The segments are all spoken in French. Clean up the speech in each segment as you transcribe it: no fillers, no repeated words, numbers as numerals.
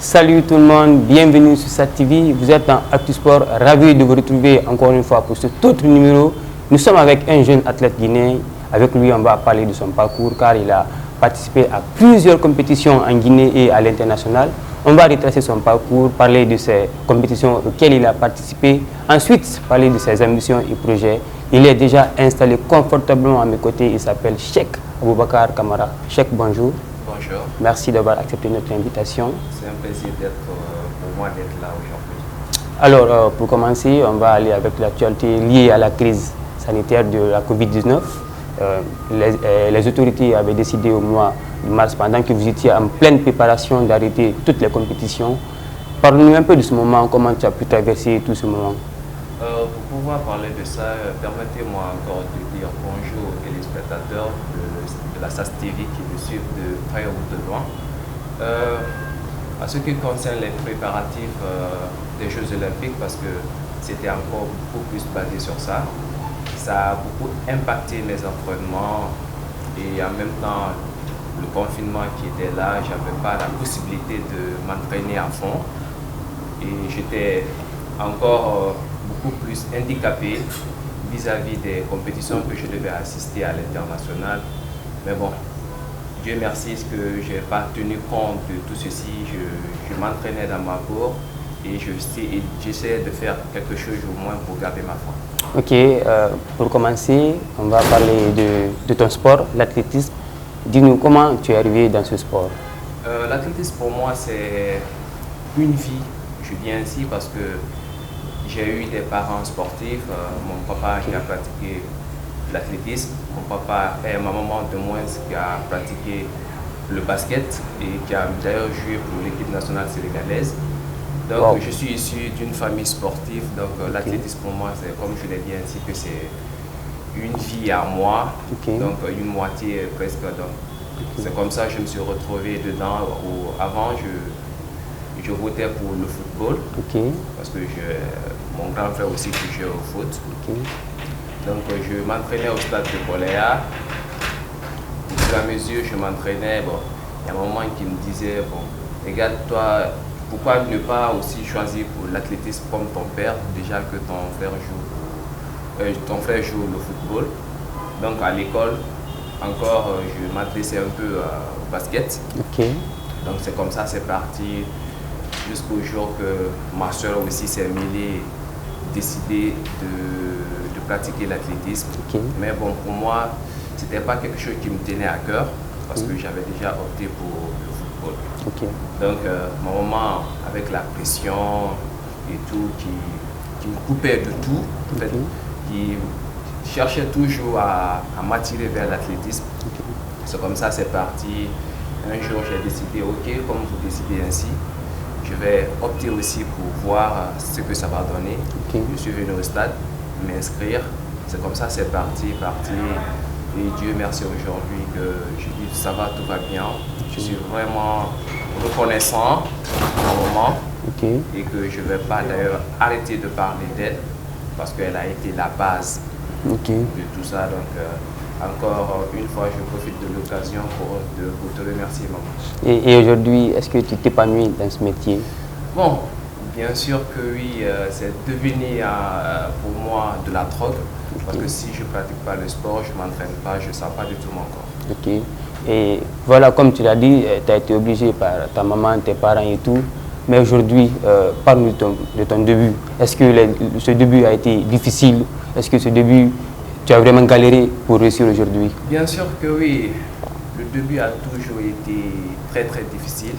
Salut tout le monde, bienvenue sur SAT TV. Vous êtes dans Actu Sport, ravi de vous retrouver encore une fois pour ce autre numéro. Nous sommes avec un jeune athlète guinéen. Avec lui, on va parler de son parcours car il a participé à plusieurs compétitions en Guinée et à l'international. On va retracer son parcours, parler de ses compétitions auxquelles il a participé. Ensuite, parler de ses ambitions et projets. Il est déjà installé confortablement à mes côtés. Il s'appelle Cheikh Aboubakar Kamara. Cheikh, bonjour. Bonjour. Merci d'avoir accepté notre invitation. C'est un plaisir pour moi d'être là aujourd'hui. Alors, pour commencer, on va aller avec l'actualité liée à la crise sanitaire de la Covid-19. Les autorités avaient décidé au mois de mars, pendant que vous étiez en pleine préparation, d'arrêter toutes les compétitions. Parle-nous un peu de ce moment, comment tu as pu traverser tout ce moment. Pour pouvoir parler de ça, permettez-moi encore de dire bonjour aux téléspectateurs de la SAS TV qui me suivent de près ou de loin. À ce qui concerne les préparatifs des Jeux Olympiques, parce que c'était encore beaucoup plus basé sur ça, ça a beaucoup impacté mes entraînements et en même temps le confinement qui était là, je n'avais pas la possibilité de m'entraîner à fond et j'étais encore beaucoup plus handicapé vis-à-vis des compétitions que je devais assister à l'international. Mais bon, Dieu merci que je n'ai pas tenu compte de tout ceci. Je m'entraînais dans ma cour et j'essaie de faire quelque chose au moins pour garder ma foi. Ok, pour commencer, on va parler de ton sport, l'athlétisme. Dis-nous comment tu es arrivé dans ce sport. L'athlétisme pour moi c'est une vie. Je viens ici parce que j'ai eu des parents sportifs. Mon papa qui a pratiqué l'athlétisme, mon papa et ma maman de moins qui a pratiqué le basket et qui a d'ailleurs joué pour l'équipe nationale sénégalaise. Donc wow. Je suis issu d'une famille sportive, donc l'athlétisme pour moi c'est comme je l'ai dit ainsi que c'est une vie à moi, donc une moitié presque. C'est comme ça que je me suis retrouvé dedans. Avant je votais pour le football parce que mon grand frère aussi qui jouait au foot. Donc je m'entraînais au stade de Boléa. Au fur et à mesure je m'entraînais, bon, il y a un moment qui me disait, bon, regarde toi, pourquoi ne pas aussi choisir pour l'athlétisme comme ton père, déjà que ton frère joue le football. Donc à l'école, encore, je m'adressais un peu au basket. Donc c'est comme ça, c'est parti jusqu'au jour que ma soeur aussi s'est mêlée, décidé de pratiquer l'athlétisme. Mais bon, pour moi, c'était pas quelque chose qui me tenait à cœur parce que j'avais déjà opté pour le football. Donc ma maman, avec la pression et tout, qui me coupait de tout, en fait, qui cherchait toujours à m'attirer vers l'athlétisme. C'est comme ça, c'est parti. Un jour, j'ai décidé, ok, comme vous décidez ainsi, je vais opter aussi pour voir ce que ça va donner. Je suis venu au stade m'inscrire. C'est comme ça, c'est parti. Et Dieu merci aujourd'hui que je dis ça va, tout va bien. Je suis vraiment reconnaissant à un moment et que je ne vais pas d'ailleurs arrêter de parler d'elle parce qu'elle a été la base de tout ça. Donc encore une fois, je profite de l'occasion pour te remercier, maman. Et aujourd'hui, est-ce que tu t'épanouis dans ce métier? Bon, bien sûr que oui, c'est devenu pour moi de la drogue. Parce que si je ne pratique pas le sport, je ne m'entraîne pas, je ne sens pas du tout mon corps. Et voilà, comme tu l'as dit, tu as été obligé par ta maman, tes parents et tout. Mais aujourd'hui, parle-nous de ton début. Est-ce que ce début a été difficile? Est-ce que ce début, tu as vraiment galéré pour réussir aujourd'hui? Bien sûr que oui. Le début a toujours été très très difficile.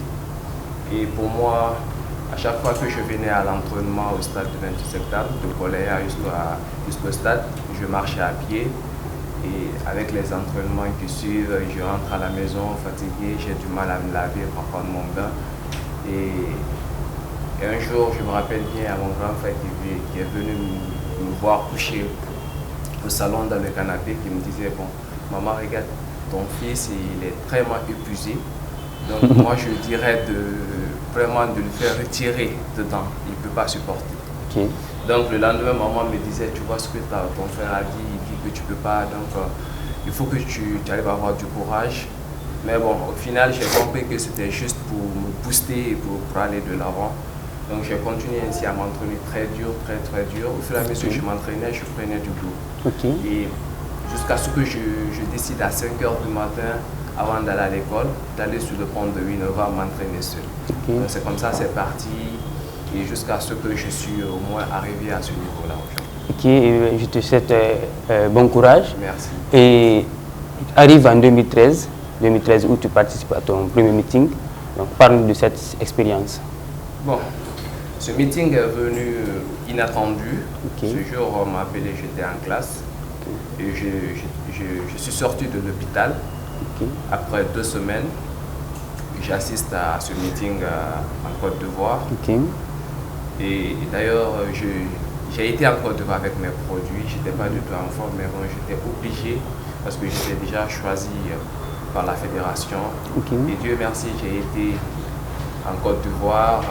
Et pour moi, à chaque fois que je venais à l'entraînement au stade du 28 septembre, de Boléa jusqu'au stade, je marchais à pied. Et avec les entraînements qui suivent, je rentre à la maison fatigué, j'ai du mal à me laver pour prendre mon bain. Et un jour, je me rappelle bien à mon grand frère qui est venu me voir coucher au salon dans le canapé, qui me disait, bon, maman, regarde, ton fils, il est vraiment épuisé. Donc moi, je dirais vraiment de le faire retirer dedans. Il ne peut pas supporter. Donc le lendemain, maman me disait, tu vois ce que ton frère a dit, il dit que tu ne peux pas. Donc il faut que tu arrives à avoir du courage Mais bon, au final, j'ai compris que c'était juste pour me booster et pour aller de l'avant. Donc j'ai continué ainsi à m'entraîner très dur. Au fur et à mesure que je m'entraînais, je prenais du goût. Et jusqu'à ce que je décide à 5 h du matin, avant d'aller à l'école, d'aller sur le pont de Winnova m'entraîner seul. Donc c'est comme ça, c'est parti. Et jusqu'à ce que je suis au moins arrivé à ce niveau-là aujourd'hui. Je te souhaite bon courage. Merci. Et arrive en 2013 où tu participes à ton premier meeting. Donc parle-nous de cette expérience. Bon, ce meeting est venu inattendu. Ce jour, on m'a appelé, j'étais en classe. Et je suis sorti de l'hôpital. Après 2 semaines, j'assiste à ce meeting en Côte d'Ivoire. Et d'ailleurs, j'ai été en Côte d'Ivoire avec mes produits. Je n'étais pas du tout en forme, mais bon, j'étais obligé parce que j'étais déjà choisi par la fédération. Et Dieu merci, j'ai été en Côte d'Ivoire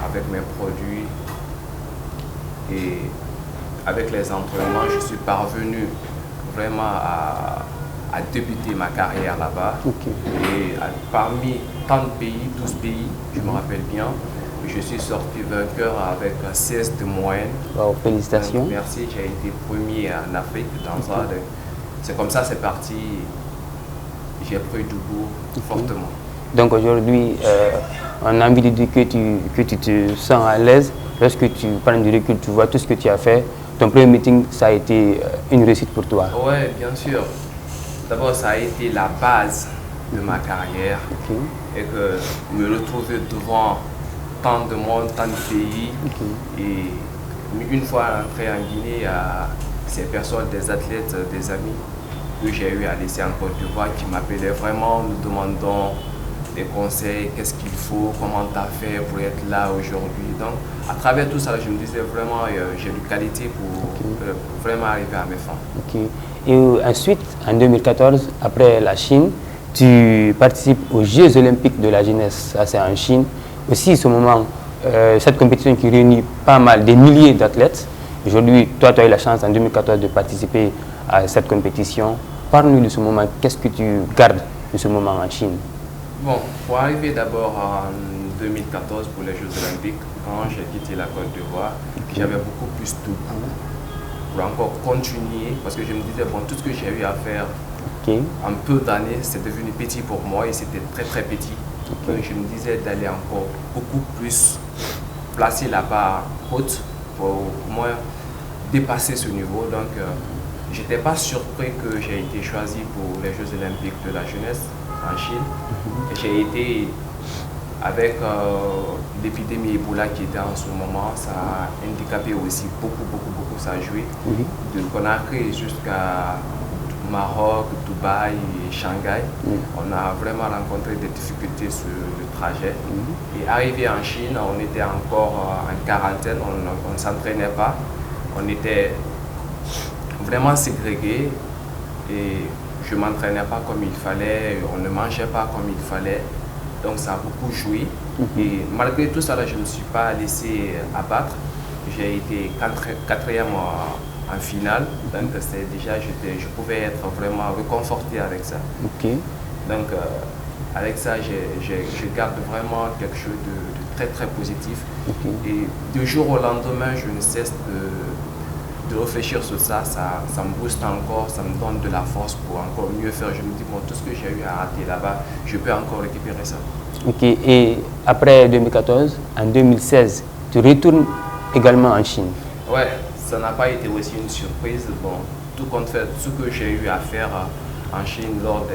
avec mes produits. Et avec les entraînements, je suis parvenu vraiment à débuter ma carrière là-bas. Et parmi tant de pays, 12 pays, je me rappelle bien, je suis sorti vainqueur avec 16 de moyenne. Wow, félicitations. Donc, merci, j'ai été premier en Afrique dans ça. C'est comme ça, c'est parti. J'ai pris du goût fortement. Donc aujourd'hui, on a envie de dire que tu te sens à l'aise. Lorsque tu prends du recul, tu vois tout ce que tu as fait. Ton premier meeting, ça a été une réussite pour toi. Oui, bien sûr. D'abord, ça a été la base de ma carrière. Et que me retrouver devant tant de monde, tant de pays. Et une fois rentré en Guinée, ces personnes, des athlètes, des amis que j'ai eu à laisser en Côte d'Ivoire qui m'appelaient vraiment, nous demandant des conseils, qu'est-ce qu'il faut, comment tu as fait pour être là aujourd'hui. Donc, à travers tout ça, je me disais vraiment, j'ai une qualité pour vraiment arriver à mes fins. Et ensuite, en 2014, après la Chine, tu participes aux Jeux Olympiques de la jeunesse, ça c'est en Chine. Aussi, ce moment, cette compétition qui réunit pas mal, des milliers d'athlètes. Aujourd'hui, toi, tu as eu la chance en 2014 de participer à cette compétition. Parle-nous de ce moment, qu'est-ce que tu gardes de ce moment en Chine? Bon, pour arriver d'abord en 2014 pour les Jeux Olympiques, quand j'ai quitté la Côte d'Ivoire, j'avais beaucoup plus de goût pour encore continuer, parce que je me disais, bon, tout ce que j'ai eu à faire en peu d'années, c'est devenu petit pour moi et c'était très petit. Donc je me disais d'aller encore beaucoup plus placer la barre haute pour au moins dépasser ce niveau. Donc je n'étais pas surpris que j'ai été choisi pour les Jeux Olympiques de la jeunesse en Chine. J'ai été avec l'épidémie Ebola qui était en ce moment, ça a handicapé aussi beaucoup, ça a joué. De Conakry jusqu'à Maroc, Dubaï et Shanghai, on a vraiment rencontré des difficultés sur le trajet. Et arrivé en Chine, on était encore en quarantaine, on ne s'entraînait pas, on était vraiment ségrégués et je ne m'entraînais pas comme il fallait, on ne mangeait pas comme il fallait, donc ça a beaucoup joué. Et malgré tout ça, je ne me suis pas laissé abattre, j'ai été 4e en finale, donc déjà je pouvais être vraiment réconforté avec ça. Donc avec ça, je garde vraiment quelque chose de très positif. Et du jour au lendemain, je ne cesse de réfléchir sur ça, ça me booste encore, ça me donne de la force pour encore mieux faire. Je me dis, bon, tout ce que j'ai eu à rater là-bas, je peux encore récupérer ça. Et après 2014, en 2016, tu retournes également en Chine. Ouais, ça n'a pas été aussi une surprise. Bon, tout compte fait, ce que j'ai eu à faire en Chine lors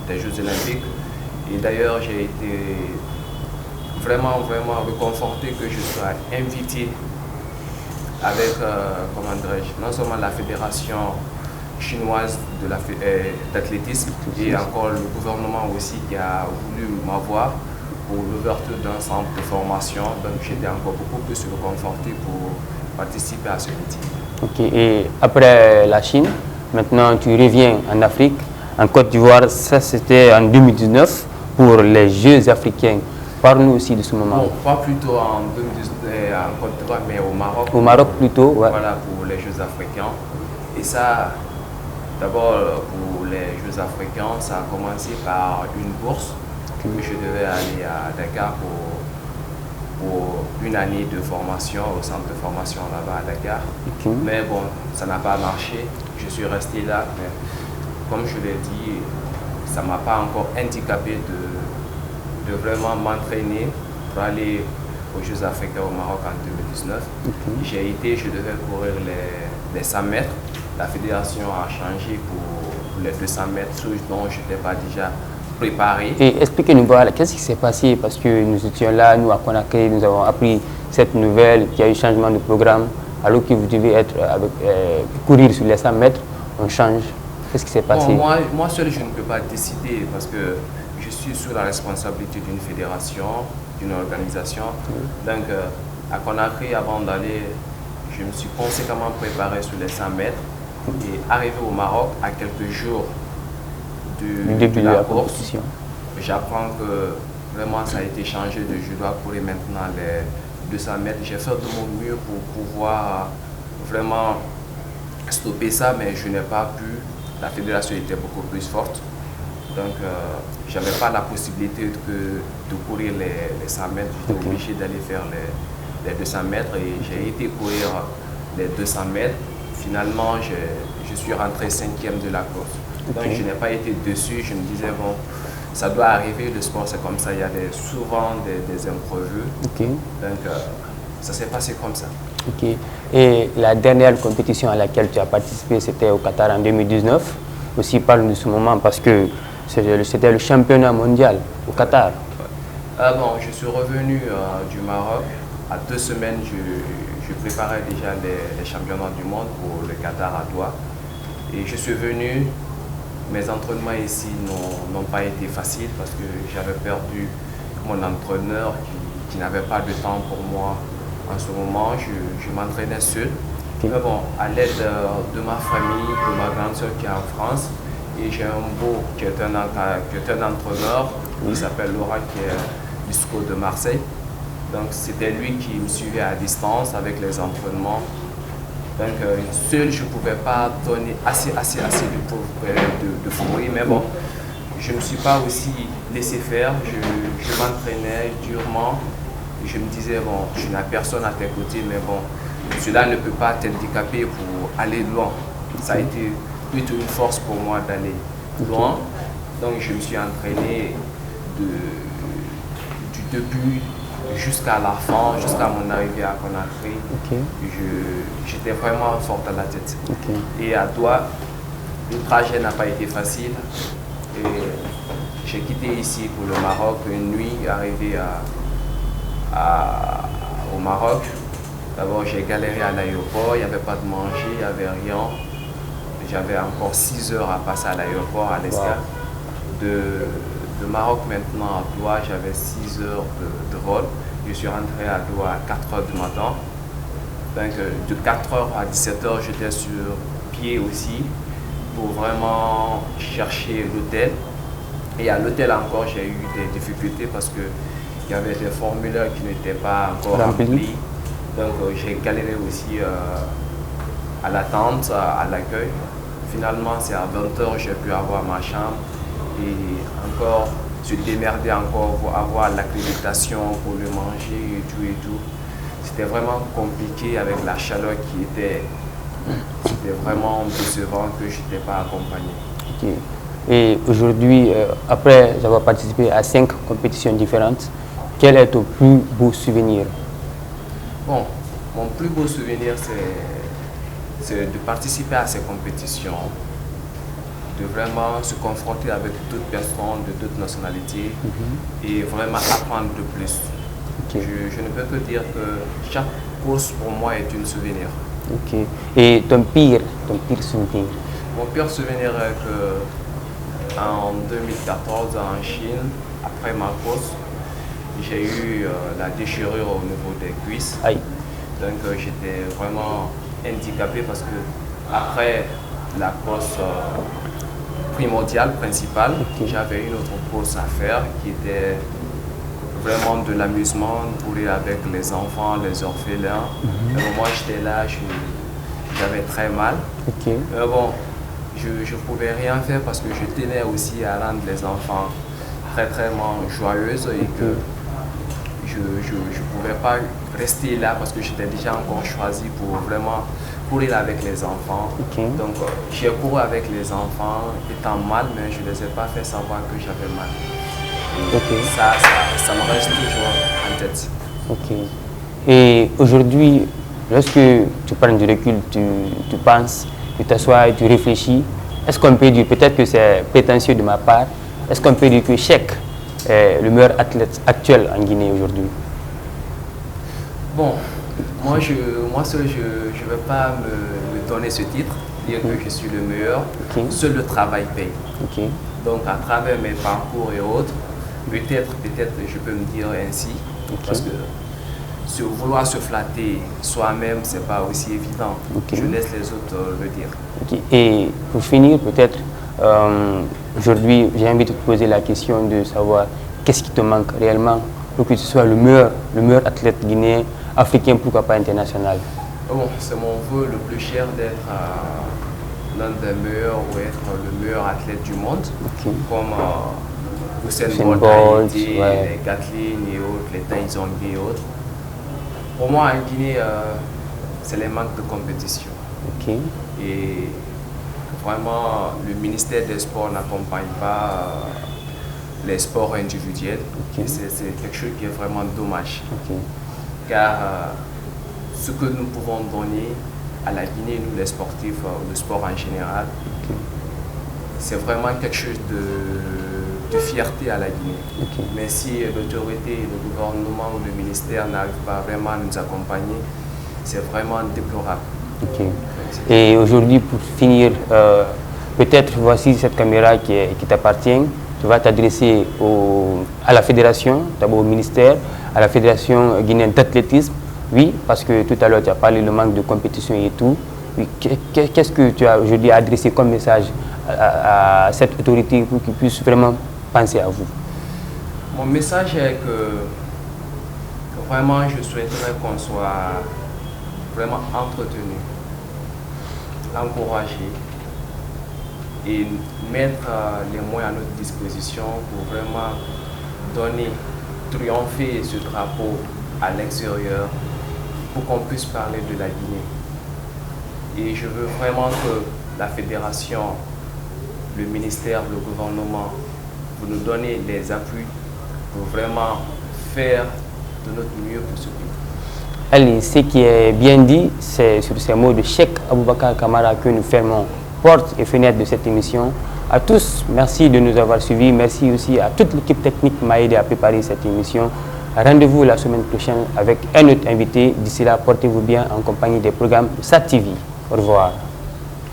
des Jeux Olympiques. Et d'ailleurs, j'ai été vraiment réconforté que je sois invité avec, comment dirais-je, non seulement la fédération chinoise d'athlétisme et encore le gouvernement aussi qui a voulu m'avoir pour l'ouverture d'un centre de formation. Donc j'étais encore beaucoup plus réconforté pour participer à ce meeting. Et après la Chine, maintenant tu reviens en Afrique, en Côte d'Ivoire, ça c'était en 2019 pour les Jeux africains. Parle-nous aussi de ce moment. Bon, pas plutôt en 2019 en Côte d'Ivoire, mais au Maroc. Au Maroc plutôt, ouais. Voilà, pour les Jeux africains. Et ça, d'abord pour les Jeux Jeux africains, ça a commencé par une bourse que je devais aller à Dakar pour une année de formation au centre de formation là-bas à Dakar. Mais bon, ça n'a pas marché. Je suis resté là, mais comme je l'ai dit, ça ne m'a pas encore handicapé de vraiment m'entraîner pour aller aux Jeux africains au Maroc en 2019. J'ai été, je devais courir les 100 mètres. La fédération a changé pour les 200 mètres, dont je n'étais pas déjà préparé. Et expliquez-nous, voilà, qu'est-ce qui s'est passé? Parce que nous étions là, nous à Conakry, nous avons appris cette nouvelle, qu'il y a eu changement de programme, alors que vous devez être courir sur les 100 mètres, on change. Qu'est-ce qui s'est passé? Bon, moi seul, je ne peux pas décider parce que je suis sous la responsabilité d'une fédération, d'une organisation. Donc, à Conakry, avant d'aller, je me suis conséquemment préparé sur les 100 mètres. Et arrivé au Maroc, à quelques jours du début de la course, j'apprends que vraiment ça a été changé. Je dois courir maintenant les 200 mètres. J'ai fait de mon mieux pour pouvoir vraiment stopper ça, mais je n'ai pas pu. La fédération était beaucoup plus forte. Donc, je n'avais pas la possibilité de courir les 100 mètres. J'étais obligé d'aller faire les 200 mètres et j'ai été courir les 200 mètres. Finalement, je suis rentré 5e de la course. Donc, je n'ai pas été déçu. Je me disais, bon, ça doit arriver, le sport c'est comme ça. Il y a souvent des imprévus. Donc, ça s'est passé comme ça. Et la dernière compétition à laquelle tu as participé, c'était au Qatar en 2019. Aussi, parle de ce moment parce que c'était le championnat mondial au Qatar. Bon, je suis revenu du Maroc. À 2 semaines, je préparais déjà les championnats du monde pour le Qatar à Doha. Et je suis venu. Mes entraînements ici n'ont pas été faciles parce que j'avais perdu mon entraîneur qui n'avait pas de temps pour moi en ce moment. Je m'entraînais seul. Mais bon, à l'aide de ma famille, de ma grande soeur qui est en France, et j'ai un beau qui est un entraîneur, il s'appelle Laurent, qui est du SCO de Marseille. Donc c'était lui qui me suivait à distance avec les entraînements. Donc seul, je ne pouvais pas donner assez de fourrure, mais bon, je ne me suis pas aussi laissé faire. Je m'entraînais durement. Et je me disais, bon, je n'ai personne à tes côtés, mais bon, cela ne peut pas t'handicaper pour aller loin. Ça a été plutôt une force pour moi d'aller loin. Donc je me suis entraîné du début jusqu'à la fin, jusqu'à mon arrivée à Conakry. J'étais vraiment forte à la tête. Et à Doha, le trajet n'a pas été facile. Et j'ai quitté ici pour le Maroc une nuit, arrivé au Maroc. D'abord, j'ai galéré à l'aéroport, il n'y avait pas de manger, il n'y avait rien. J'avais encore 6 heures à passer à l'aéroport, à l'escale. De Maroc maintenant à Doha, j'avais 6 heures de vol. Je suis rentré à Doha à 4 heures du matin. Donc de 4 heures à 17 heures, j'étais sur pied aussi pour vraiment chercher l'hôtel. Et à l'hôtel encore, j'ai eu des difficultés parce qu'il y avait des formulaires qui n'étaient pas encore remplis. Donc j'ai galéré aussi à l'attente, à l'accueil. Finalement, c'est à 20 heures que j'ai pu avoir ma chambre et encore se démerder encore pour avoir l'accréditation, pour le manger et tout. C'était vraiment compliqué avec la chaleur qui était. C'était vraiment décevant que je n'étais pas accompagné. Et aujourd'hui, après avoir participé à 5 compétitions différentes, quel est ton plus beau souvenir? Bon, mon plus beau souvenir, c'est de participer à ces compétitions, de vraiment se confronter avec d'autres personnes de d'autres nationalités et vraiment apprendre de plus. Je ne peux que dire que chaque course pour moi est un souvenir. Et ton pire souvenir? Mon pire souvenir est que en 2014 en Chine, après ma course, j'ai eu la déchirure au niveau des cuisses. Donc j'étais vraiment handicapé parce que après la course primordiale, principale, j'avais une autre course à faire qui était vraiment de l'amusement, courir avec les enfants, les orphelins. Moi j'étais là, j'avais très mal. Mais bon, je ne pouvais rien faire parce que je tenais aussi à rendre les enfants très joyeuses et que je ne pouvais pas rester là parce que j'étais déjà encore choisi pour vraiment courir avec les enfants. Donc j'ai couru avec les enfants étant mal, mais je ne les ai pas fait savoir que j'avais mal. Ça me reste toujours en tête. Et aujourd'hui, lorsque tu prends du recul, tu penses, tu t'assois et tu réfléchis, est-ce qu'on peut dire, peut-être que c'est prétentieux de ma part, est-ce qu'on peut dire que Cheikh est le meilleur athlète actuel en Guinée aujourd'hui? Bon, moi seul, je ne vais pas me donner ce titre, dire que je suis le meilleur. Seul le travail paye. Donc à travers mes parcours et autres, peut-être je peux me dire ainsi, parce que vouloir se flatter soi-même, ce n'est pas aussi évident. Je laisse les autres le dire. Et pour finir, peut-être, aujourd'hui, j'ai envie de te poser la question de savoir qu'est-ce qui te manque réellement pour que tu sois le meilleur athlète guinéen, africain, pourquoi pas international? Bon, c'est mon vœu le plus cher d'être l'un des meilleurs ou être le meilleur athlète du monde, comme Usain Bolt, les Gatlin et autres, les Tyson et autres. Pour moi, en Guinée, c'est les manques de compétition. Et vraiment, le ministère des Sports n'accompagne pas les sports individuels. C'est quelque chose qui est vraiment dommage. Car ce que nous pouvons donner à la Guinée, nous les sportifs, le sport en général, c'est vraiment quelque chose de fierté à la Guinée. Mais si l'autorité, le gouvernement ou le ministère n'arrivent pas vraiment à nous accompagner, c'est vraiment déplorable. Et aujourd'hui, pour finir, peut-être voici cette caméra qui t'appartient. Tu vas t'adresser à la fédération, d'abord au ministère, à la fédération guinéenne d'athlétisme. Oui, parce que tout à l'heure tu as parlé du manque de compétition et tout. Oui, qu'est-ce que tu as aujourd'hui adressé comme message à cette autorité pour qu'ils puissent vraiment penser à vous? Mon message est que vraiment je souhaiterais qu'on soit vraiment entretenu, encouragé et mettre les moyens à notre disposition pour vraiment triompher ce drapeau à l'extérieur pour qu'on puisse parler de la Guinée. Et je veux vraiment que la fédération, le ministère, le gouvernement, vous nous donnez les appuis pour vraiment faire de notre mieux pour ce pays. Allez, ce qui est bien dit, c'est sur ces mots de Cheikh Aboubakar Kamara que nous fermons portes et fenêtres de cette émission. À tous, merci de nous avoir suivis. Merci aussi à toute l'équipe technique qui m'a aidé à préparer cette émission. Rendez-vous la semaine prochaine avec un autre invité. D'ici là, portez-vous bien en compagnie des programmes SAT TV. Au revoir.